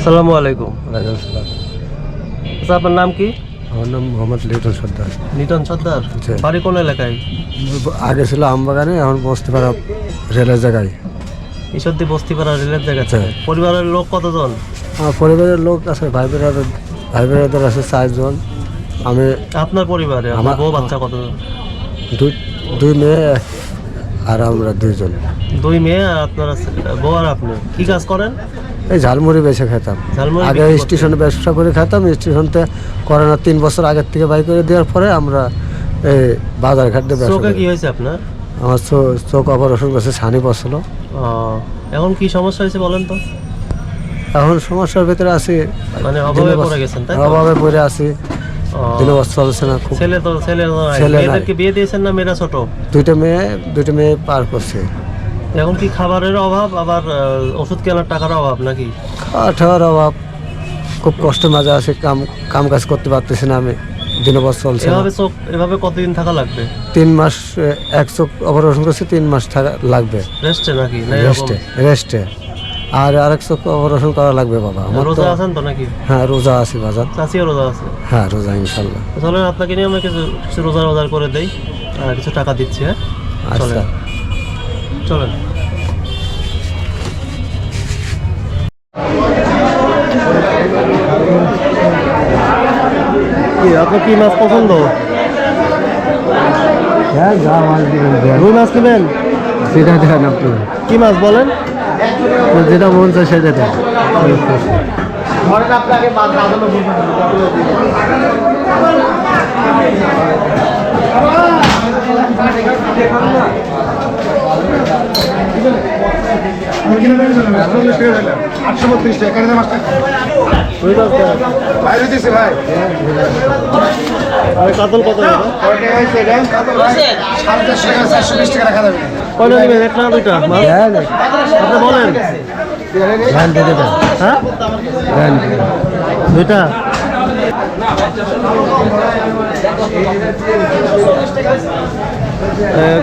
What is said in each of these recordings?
আসসালামু আলাইকুম। আচ্ছা, আপনার নাম কি? আমার নাম মোহাম্মদ লিটন সর্দার। লিটন সর্দার, বাড়ি কোন এলাকায়? আগে ছিল আমবাগানে, এখন বস্তিপাড়া রেলের জায়গায়। ঈশ্বরদী বস্তিপাড়া রেলের জায়গাতে। পরিবারের লোক কতজন? আমার পরিবারের লোক আছে, ভাই বেড়াদের আছে 4 জন। আমি আপনার পরিবারে আমার বউ বাচ্চা কতজন? দুই মেয়ে আর আমরা 2 জন। 2 মেয়ে আর আপনার আছে বউ আর আপনি। কি কাজ করেন? এই ঝালমুড়ি বেচে খেতাম। আগে স্টেশনে ব্যবসা করে খেতাম। স্টেশনতে করোনা 3 বছর আগের থেকে বাই করে দেওয়ার পরে আমরা এই বাজার ঘাট দিয়ে ব্যবসা। চোখে কি হয়েছে আপনার? আমার চোখ অপারেশন করছে, ছানি পড়ছিল। এখন কি সমস্যা হয়েছে বলেন তো? এখন সমস্যার ভিতরে আছি, মানে অভাবে পড়ে গেছেন তাই? অভাবে পড়ে আছি, দিনবস চলছে না খুব। মেয়েদেরকে বিয়ে দিয়েছেন না? মেয়েরা ছোট? 2টা মেয়ে পার করছে। এখন কি খাবারের অভাব, আবার ওষুধ কেনার টাকার অভাব নাকি? খাওয়ার অভাব, খুব কষ্টের মাঝে আছে। কাম কাজ করতে পারতেছি না আমি, দিনবস চলছে। এভাবে কতদিন থাকা লাগবে? 3 মাস। এক চোখ অপারেশন করছে, 3 মাস থাকা লাগবে রেস্টে নাকি? রেস্টে। আর আরেক চোখ অপারেশন করা লাগবে বাবা। রোজা আছেন তো নাকি? হ্যাঁ, রোজা আছি বাজার। চাচিও রোজা আছে? হ্যাঁ, রোজা ইনশাল্লাহ। চলেন, আপনাকে নিয়ে আমরা কিছু রোজা করে দেই, আর কিছু টাকা দিচ্ছি। হ্যাঁ, আচ্ছা চলেন। আপনার কি মাছ পছন্দ? হ্যাঁ, রুই মাছ নেবেন? সেটা দেন আপনি। কি মাছ বলেন? যেটা মন চায় সেটা দেন। কাতল কত? কয়টা নেবেন? 1 না 2টা? আপনি বলেন। হ্যাঁ, 2টা।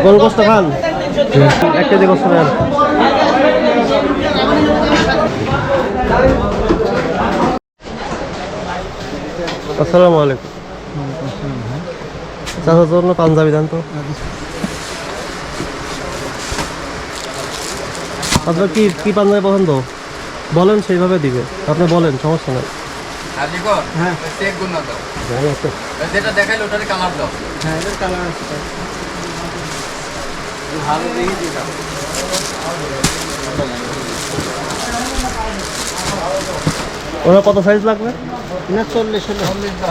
গোলগোস্ত খান? 1 কেজি গোস্ত নেন। আসসালামু আলাইকুম। চাচার জন্য পাঞ্জাবি দেন তো। আপনার কি পাঞ্জাবি পছন্দ বলেন, সেইভাবে দিবে। আপনি বলেন, সমস্যা নেই। হ্যাঁ, যেটা দেখাইলো ওটার কালার দাও। হ্যাঁ, এটার কালার আছে। ভালো দেখে দিলাম। ওরা কত সাইজ লাগবে? না 40 হলে।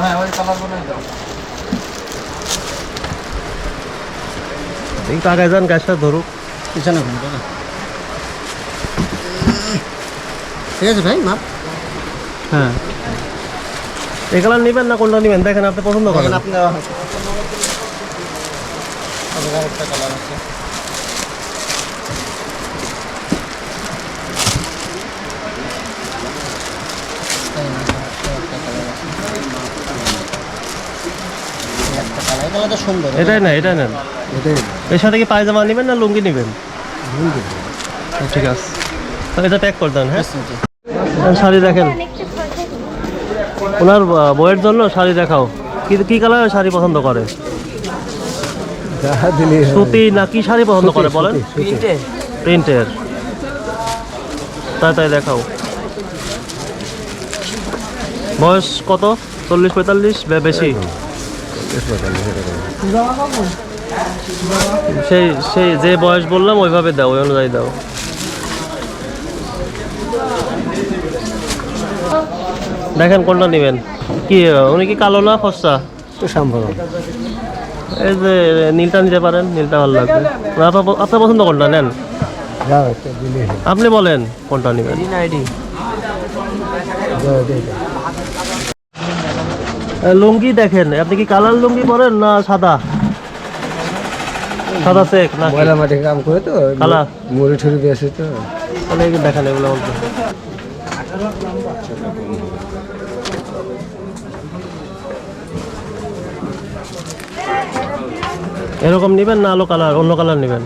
হ্যাঁ, ওই কালার বানাই দাও। একটু আগে যান, গ্যাসটা ধরুক। পিছনে ঘুম দাদা। ঠিক আছে ভাই, মাপ। হ্যাঁ, এই কালার নেবেন না কোনটা নেবেন দেখেন, আপনি পছন্দ করেন। আপনি একটা কালার আছে। এটাই নেন। এর সাথে কি পায়জামা নেবেন না লুঙ্গি নেবেন? ঠিক আছে, তাহলে এটা প্যাক করে দেন। হ্যাঁ, শাড়ি দেখেন, ওনার বইয়ের জন্য শাড়ি দেখাও। কি কালারের শাড়ি পছন্দ করে? সুতি না কি শাড়ি পছন্দ করে বলেন? প্রিন্টের। তাই দেখাও। বয়স কত? 40-45? বেশি? সেই যে বয়স বললাম ওইভাবে দাও, ওই অনুযায়ী দাও। দেখেন কোনটা নেবেন। কি উনি কি কালো না ফর্সা? সম্ভব। এই যে নীলটা নিতে পারেন, নীলটা ভালো লাগবে। আপনার পছন্দ কোনটা নেন? আপনি বলেন কোনটা নেবেন। লুঙ্গি দেখেন, আপনি কি কালার লুঙ্গি পরেন না সাদা? সাদা চেক না ময়লা মাটি কাম করে তো কালা মুড়ি ঠুড়ি বেশি তো। তাহলে দেখেন এগুলো বলতে। এরকম নেবেন না আলো কালার, অন্য কালার নেবেন?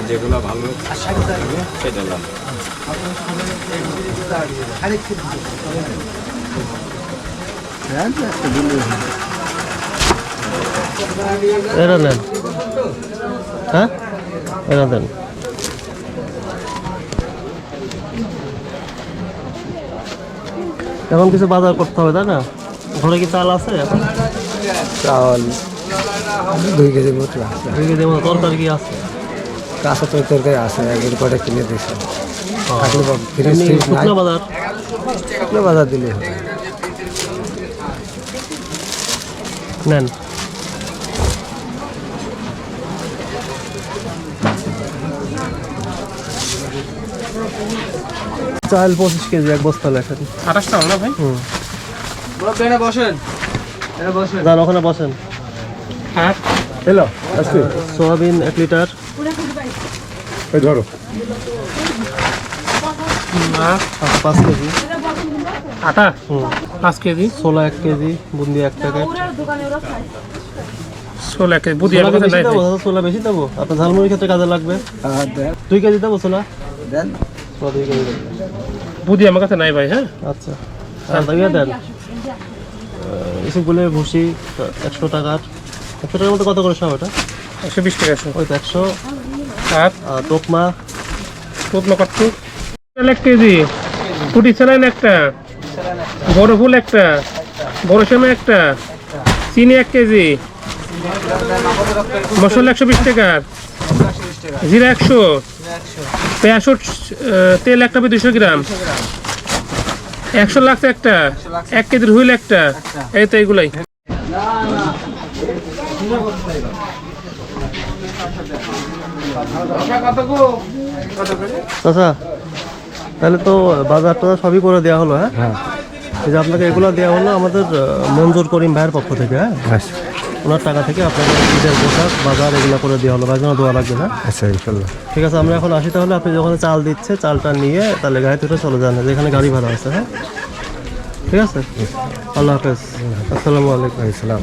যেগুলো ভালো সেটা এরা নেন, হ্যাঁ এরা দেন। এখন কিছু বাজার করতে হবে তাই না? ঘরে কি চাল আছে এখন? চাল 2 কেজি মতো আছে। 2 কেজি মতো তরকারি কি আছে? কাঁচা তরকারি আছে, একদিন কটা কিনে দিয়েছে। থাকলে ফ্রিজ এমনি ফ্রিজ নাই, শুকনো বাজার শুকনো বাজার দিলে হবে। নেন। চাল 25 কেজি এক বস্তা লেখেন। 28 টাকা না ভাই? হুম, এখানে বসেন, এখানে বসেন। যান ওখানে বসেন। হ্যাঁ হ্যালো আজকে সোয়াবিন 1 লিটার। এই ধরো 5 কেজি। আটা হুম, 5 কেজি, ছোলা 1 কেজি, বুন্দি 1 প্যাকেট। 16 কেজি বুদ্ধি ছোলা আমার কাছে বেশি নাই দেবো? ভাই। ছোলা বেশি দেবো? আপনার ঝালমুড়ি খেতে কাজে লাগবে। 2 কেজি দেবো ছোলা? দেন। ছোলা 2 কেজি দেবো। বুদ্ধি আমার কাছে নাই ভাই। হ্যাঁ আচ্ছা, আর দাঁড়িয়ে দেন। এসবগুলো ভুসি 100 টাকার। 100 টাকার মধ্যে কত করে সব ওটা? 120 টাকা আছে। ওই তো 100। আর তোকমা টুকলো কাটু 1 কেজি, কুটি স্যালাইন একটা, বড় ফুল একটা, বড় সেমাই একটা, চিনি 1 কেজি, মশলা 120 টাকার, জিরা 100, পেঁয়াজ তেল একটা 200 গ্রাম, 100 লাগছে একটা, 1 কেজির হুইল একটা। এই তো এইগুলাই। আচ্ছা, তাহলে তো বাজার টাজার সবই করে দেওয়া হলো। হ্যাঁ, হ্যাঁ এই যে আপনাকে এগুলো দেওয়া হলো আমাদের মঞ্জুর করিম ভাইয়ের পক্ষ থেকে। হ্যাঁ, আচ্ছা ওনার টাকা থেকে আপনাকে ঈদের পোশাক বাজার এগুলো করে দেওয়া হলো। বাজার দেওয়া লাগবে না। আচ্ছা ইনশাল্লাহ। ঠিক আছে, আমরা এখন আসি তাহলে। আপনি যখন চাল দিচ্ছে চালটা নিয়ে তাহলে গাড়িতে উঠে চলে যান, যেখানে গাড়ি ভাড়া আছে। হ্যাঁ ঠিক আছে, আল্লাহ হাফেজ, আসসালামু আলাইকুম। আসসালাম।